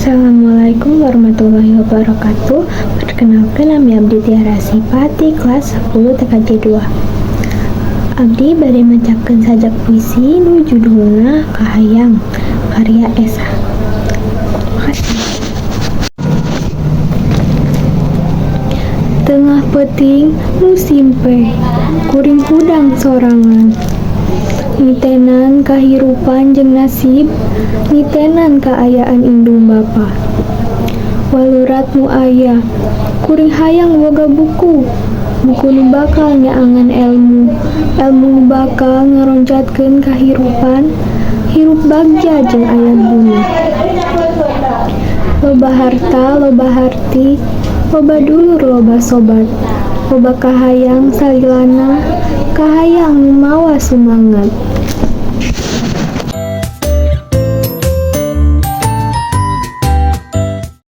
Assalamualaikum warahmatullahi wabarakatuh. Perkenalkan, nama Abdi Tiara Sipati, kelas 10 TKJ 2. Abdi bade macakeun sajak puisi nu judulna Kahayang, karya Esa. Tengah peuting nu simpe, kuring hudang sorangan. Nitenan kahirupan jeung nasib, nitenan kaayaan indung bapa. Walurat nu aya, kuring hayang boga buku nu bakal nyaangan ilmu nu bakal ngaronjatkeun kahirupan, hirup bagja jeung aya bumi. Loba harta, loba harti, loba dulur, loba sobat, loba kahayang salilana, kahayang nu mawa sumanget.